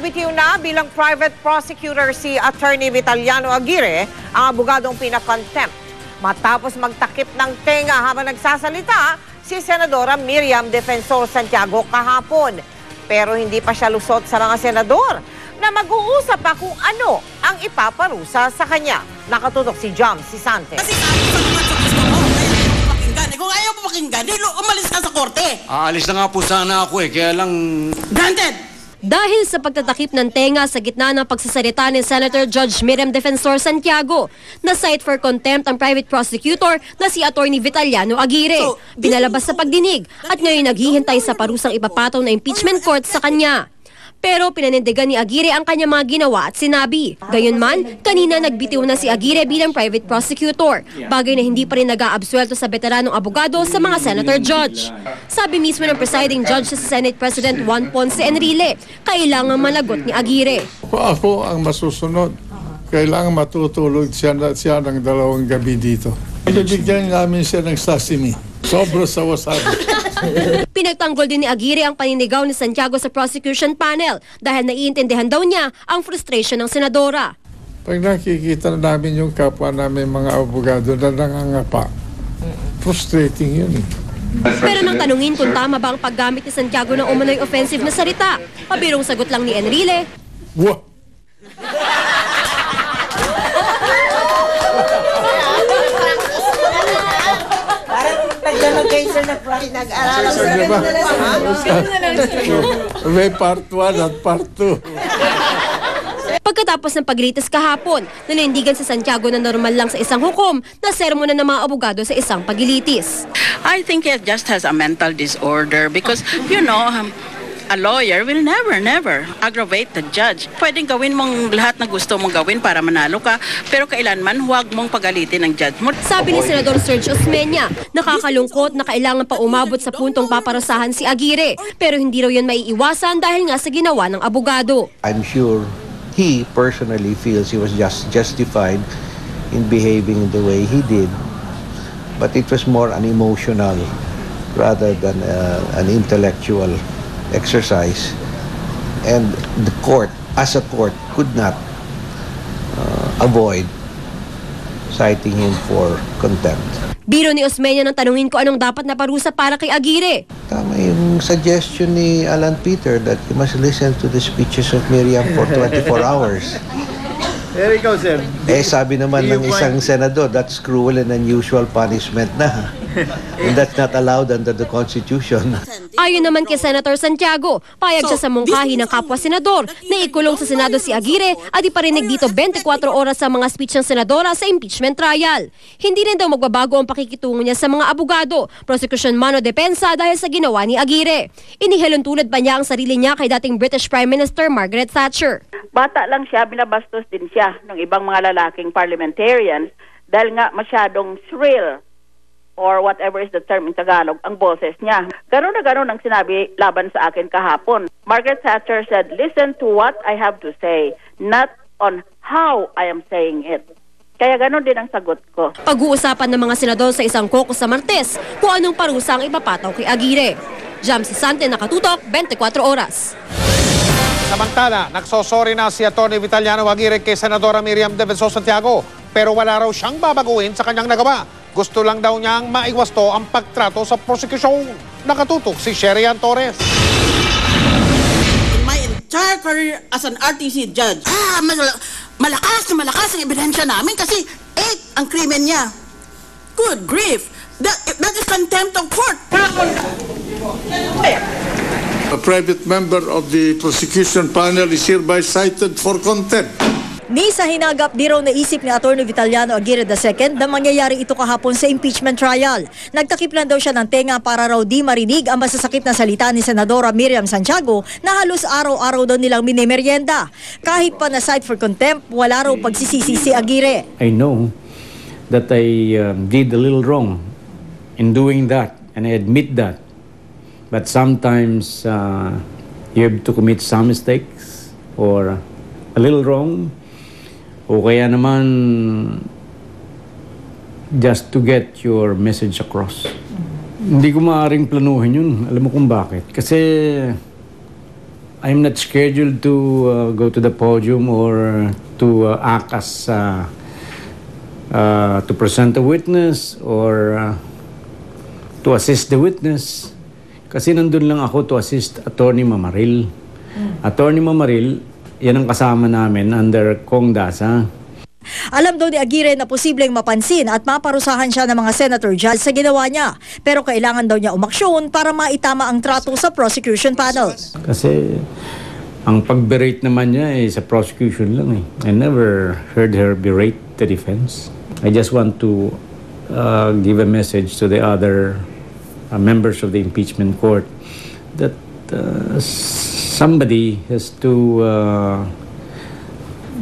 Nagbitiw na bilang private prosecutor si Attorney Vitaliano Aguirre, ang abogadong pinakontempt. Matapos magtakip ng tenga habang nagsasalita si Senadora Miriam Defensor Santiago kahapon. Pero hindi pa siya lusot sa mga senador na mag-uusap pa kung ano ang ipaparusa sa kanya. Nakatutok si Jam Sisante. Kasi sabi sa mga gusto mo, ayaw mo pakinggan. Kung ayaw mo pakinggan, umalis ka sa korte. Aalis na nga po sana ako kaya lang... Granted! Dahil sa pagtatakip ng tenga sa gitna ng pagsasalita ni Senator Judge Miriam Defensor Santiago, na-cite for contempt ang private prosecutor na si Attorney Vitaliano Aguirre. Pinalabas sa pagdinig at ngayon naghihintay sa parusang ipapataw na impeachment court sa kanya. Pero pinanindigan ni Aguirre ang kanyang mga ginawa at sinabi. Gayunman, kanina nagbitiw na si Aguirre bilang private prosecutor, bagay na hindi pa rin nag-aabsuelto sa veteranong abogado sa mga senator judge. Sabi mismo ng presiding judge sa Senate President Juan Ponce Enrile, kailangan managot ni Aguirre. Ako ang masusunod. Kailangan matutulog siya ng 2 gabi dito. Bibigyan namin siya ng sashimi. Sobra sa wasabi. Pinagtanggol din ni Aguirre ang paninigaw ni Santiago sa prosecution panel dahil naiintindihan daw niya ang frustration ng senadora. Pag nakikita na namin yung kapwa namin mga abogado na nangangapa, frustrating yun eh. Pero nang tanungin kung tama ba ang paggamit ni Santiago ng umano'y offensive na salita, pabirong sagot lang ni Enrile, Wah! May part 1 at part 2. Pagkatapos ng paglitis kahapon, nanindigan sa Santiago na normal lang sa isang hukom na sermon ng mga abogado sa isang paglilitis. I think he just has a mental disorder because, you know, a lawyer will never aggravate the judge. Pwedeng gawin mong lahat na gusto mong gawin para manalo ka, pero kailanman huwag mong pagalitin ng judge mo. Sabi ni Senador Serge Osmeña, nakakalungkot na kailangan pa umabot sa puntong paparusahan si Aguirre, pero hindi raw yun maiiwasan dahil nga sa ginawa ng abogado. I'm sure he personally feels he was just justified in behaving the way he did, but it was more an emotional rather than an intellectual exercise, and the court, as a court, could not avoid citing him for contempt. Biro ni Osmeña nang tanungin ko anong dapat na parusa para kay Aguirre. Tama yung suggestion ni Alan Peter that he must listen to the speeches of Miriam for 24 hours. There you go, sir. Sabi naman ng isang senador, that's cruel and unusual punishment na. And that's not allowed under the Constitution. Ayon naman kay Senator Santiago, payag siya sa mungkahi ng kapwa senador na ikulong sa Senado si Aguirre at iparinig dito 24 oras sa mga speech ng senadora sa impeachment trial. Hindi rin daw magbabago ang pakikitungo niya sa mga abogado, prosecution man o depensa dahil sa ginawa ni Aguirre. Inihalon tulad pa niya ang sarili niya kay dating British Prime Minister Margaret Thatcher. Bata lang siya, binabastos din siya ng ibang mga lalaking parliamentarians dahil nga masyadong shrill or whatever is the term in Tagalog, ang boses niya. Ganon na ganon ang sinabi laban sa akin kahapon. Margaret Thatcher said, listen to what I have to say, not on how I am saying it. Kaya ganon din ang sagot ko. Pag-uusapan ng mga senador sa isang caucus sa Martes kung anong parusa ang ipapataw kay Aguirre. Jam Sisante, nakatutok, 24 oras. Samantala, nagsosorry na si Atty. Vitaliano Aguirre kay Senadora Miriam Defensor Santiago, pero wala raw siyang babaguhin sa kanyang nagawa. Gusto lang daw niyang maiwasto ang pagtrato sa prosecution. Nakatutok si Sherian Torres. In my entire career as an RTC judge, malakas ang ebidensya namin kasi 8 ang krimen niya. Good grief! That is contempt of court. A private member of the prosecution panel is hereby cited for contempt. Ni sa hinagap di raw naisip ni Atty. Vitaliano Aguirre II na mangyayari ito kahapon sa impeachment trial. Nagtakip lang daw siya ng tenga para raw di marinig ang masasakit na salita ni Senadora Miriam Santiago na halos araw-araw daw nilang minimeryenda. Kahit pa na-cite for contempt, wala raw pagsisisi si Aguirre. I know that I did a little wrong in doing that, and I admit that. But sometimes you have to commit some mistakes or a little wrong, o kaya naman just to get your message across. Hindi ko maaaring planuhin yun. Alam mo kung bakit? Kasi I'm not scheduled to go to the podium or to act as to present a witness or to assist the witness. Kasi nandun lang ako to assist Attorney Mamaril. Attorney Mamaril, yan ang kasama namin under Kong Dasa. Alam daw ni Aguirre na posibleng mapansin at maparusahan siya ng mga senator judge sa ginawa niya. Pero kailangan daw niya umaksyon para maitama ang trato sa prosecution panel. Kasi ang pag-berate naman niya sa prosecution lang eh. I never heard her berate the defense. I just want to give a message to the other members of the impeachment court that somebody has to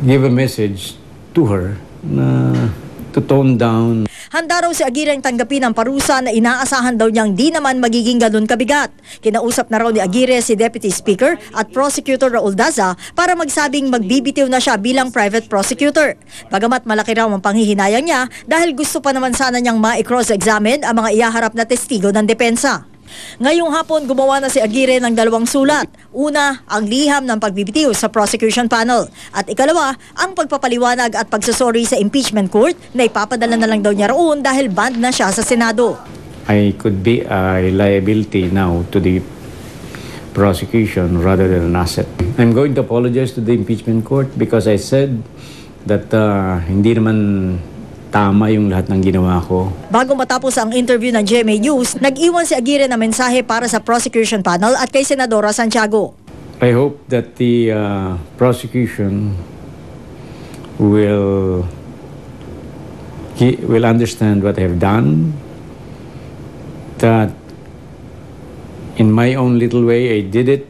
give a message to her na to tone down. Handa raw si Aguirre ang tanggapin ang parusa na inaasahan daw niyang di naman magiging ganun kabigat. Kinausap na raw ni Aguirre si Deputy Speaker at Prosecutor Raul Daza para magsabing magbibitiw na siya bilang private prosecutor. Bagamat malaki raw ang panghihinayang niya dahil gusto pa naman sana niyang ma-cross-examine ang mga ihaharap na testigo ng depensa. Ngayong hapon, gumawa na si Aguirre ng 2 sulat. Una, ang liham ng pagbibitiw sa prosecution panel. At ikalawa, ang pagpapaliwanag at pagsusori sa impeachment court na ipapadala na lang daw niya roon dahil banned na siya sa Senado. I could be a liability now to the prosecution rather than an asset. I'm going to apologize to the impeachment court because I said that hindi naman tama yung lahat ng ginawa ko. Bago matapos ang interview ng GMA News, nag-iwan si Aguirre na mensahe para sa prosecution panel at kay Senadora Santiago. I hope that the prosecution will understand what I have done, that in my own little way I did it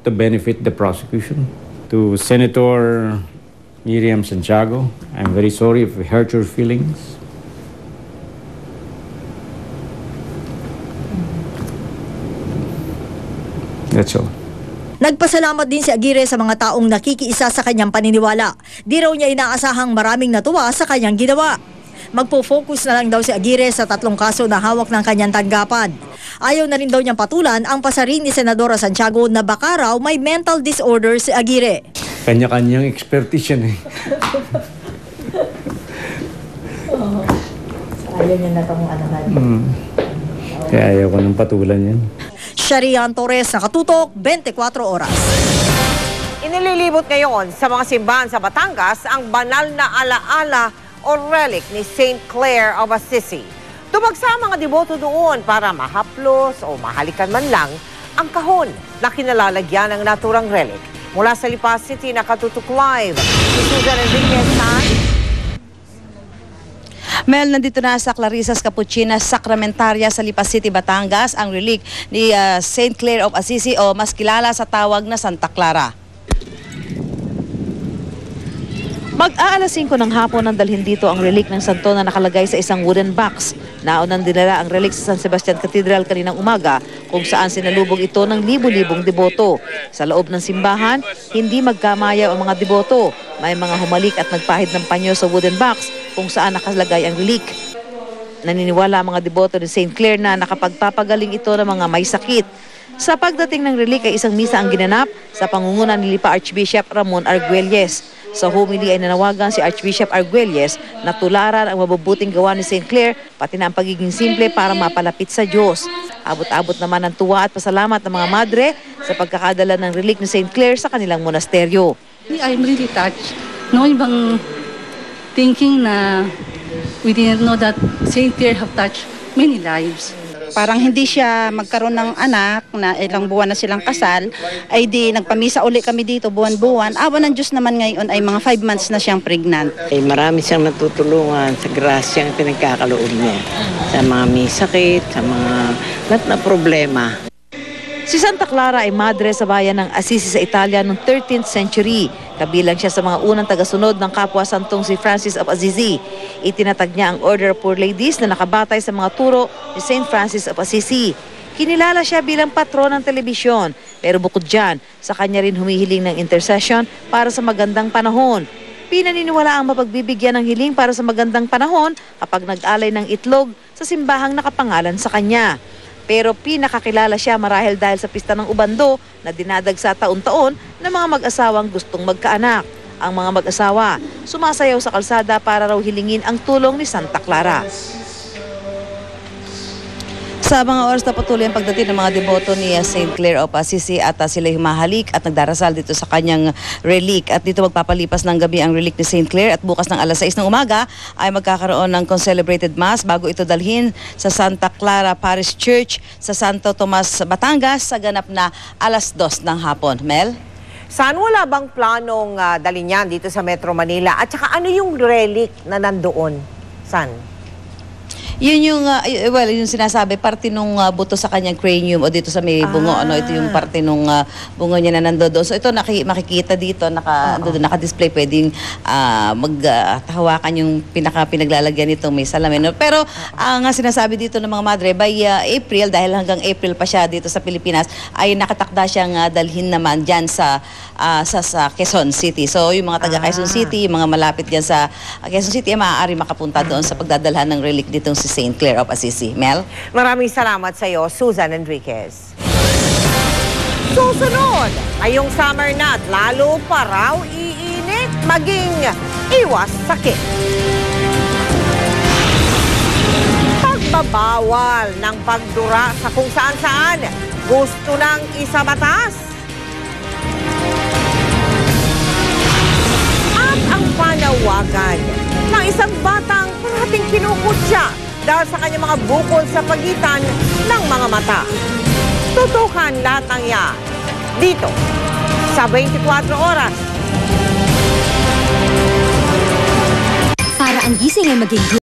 to benefit the prosecution. To Senator Miriam Santiago, I'm very sorry if I hurt your feelings. That's all. Nagpasalamat din si Aguirre sa mga taong nakikiisa sa kanyang paniniwala. Di raw niya inaasahang maraming natuwa sa kanyang ginawa. Magpo-focus na lang daw si Aguirre sa 3 kaso na hawak ng kanyang tanggapan. Ayaw na rin daw niyang patulan ang pasarin ni Senadora Santiago na baka raw may mental disorder si Aguirre. Kanya-kanyang expertise yan eh. Ayaw niya na itong anahan. Kaya ayaw ko ng patulan yan. Sharian Torres, Nakatutok, 24 Oras. Inililibot ngayon sa mga simbahan sa Batangas ang banal na alaala o relic ni St. Clare of Assisi. Tumagsa ang mga deboto doon para mahaplos o mahalikan man lang ang kahon na kinalalagyan ng naturang relic. Mula sa Lipa City, Nakatutok Live, si Susan Enriquez. Mel, nandito na sa Clarisas Capuchinas Sacramentaria sa Lipa City, Batangas, ang relic ni St. Clare of Assisi o mas kilala sa tawag na Santa Clara. Mag-aalas 5 ng hapon nang dalhin dito ang relic ng santo na nakalagay sa isang wooden box. Naunang dinala ang relic sa San Sebastian Cathedral kaninang umaga kung saan sinalubog ito ng libu-libong deboto. Sa loob ng simbahan, hindi magkamayaw ang mga deboto. May mga humalik at nagpahid ng panyo sa wooden box kung saan nakalagay ang relic. Naniniwala ang mga deboto ni St. Clare na nakapagpapagaling ito ng mga may sakit. Sa pagdating ng relic ay isang misa ang ginanap sa pangunguna ni Lipa Archbishop Ramon Arguelles. Sa homily ay nanawagan si Archbishop Arguelles na tularan ang mabubuting gawa ni St. Clare pati na ang pagiging simple para mapalapit sa Diyos. Abot-abot naman ang tuwa at pasalamat ng mga madre sa pagkakadala ng relic ni St. Clare sa kanilang monasteryo. I'm really touched. No ibang thinking na we didn't know that St. Clare have touched many lives. Parang hindi siya magkaroon ng anak na ilang buwan na silang kasal, ay di nagpamisa uli kami dito buwan-buwan. Awa ng Diyos naman ngayon ay mga 5 months na siyang pregnant. Marami siyang natutulungan sa grasyang pinagkakaloob niya. Sa mga may sakit, sa mga lahat na problema. Si Santa Clara ay madre sa bayan ng Assisi sa Italia noong 13th century. Kabilang siya sa mga unang tagasunod ng kapwa santong si Francis of Assisi. Itinatag niya ang Order of Poor Ladies na nakabatay sa mga turo ni St. Francis of Assisi. Kinilala siya bilang patron ng telebisyon. Pero bukod dyan, sa kanya rin humihiling ng intercession para sa magandang panahon. Pinaniniwala ang mapagbibigyan ng hiling para sa magandang panahon kapag nag-alay ng itlog sa simbahang nakapangalan sa kanya. Pero pinakakilala siya marahil dahil sa pista ng Ubando na dinadagsa taon-taon ng mga mag-asawang gustong magkaanak. Ang mga mag-asawa sumasayaw sa kalsada para raw hilingin ang tulong ni Santa Clara. Sa mga oras na patuloy ang pagdating ng mga deboto ni St. Clair of Assisi at sila humahalik at nagdarasal dito sa kanyang relic. At dito magpapalipas ng gabi ang relic ni St. Clair at bukas ng alas 6 ng umaga ay magkakaroon ng concelebrated mass bago ito dalhin sa Santa Clara Parish Church sa Santo Tomas, Batangas sa ganap na alas 2 ng hapon. Mel? Saan wala bang planong dalhin yan dito sa Metro Manila? At saka ano yung relic na nandoon? Saan? Yun yung, yung sinasabi, parte nung buto sa kanyang cranium o dito sa may bungo, ito yung parte nung bungo niya na nandoon. So ito makikita dito, naka-display, pwedeng maghawakan yung pinaglalagyan nito, may salamin. Pero ang sinasabi dito ng mga madre, by April, dahil hanggang April pa siya dito sa Pilipinas, ay nakatakda siyang dalhin naman dyan sa Quezon City. So yung mga taga Quezon City, yung mga malapit dyan sa Quezon City, maaari makapunta doon sa pagdadalhan ng relic ditong si St. Clair of Assisi. Mel? Maraming salamat sa iyo, Susan Enriquez. Susunod, ngayong summer na at lalo pa raw iinit, maging iwas sakit. Pagbabawal ng pagdura sa kung saan-saan, gusto ng isabatas. At ang panawagan ng isang batang parating kinukutya dahil sa kanyang mga bukol sa pagitan ng mga mata. Tutukan lahat ng yan dito sa 24 oras. Para ang gising ay maging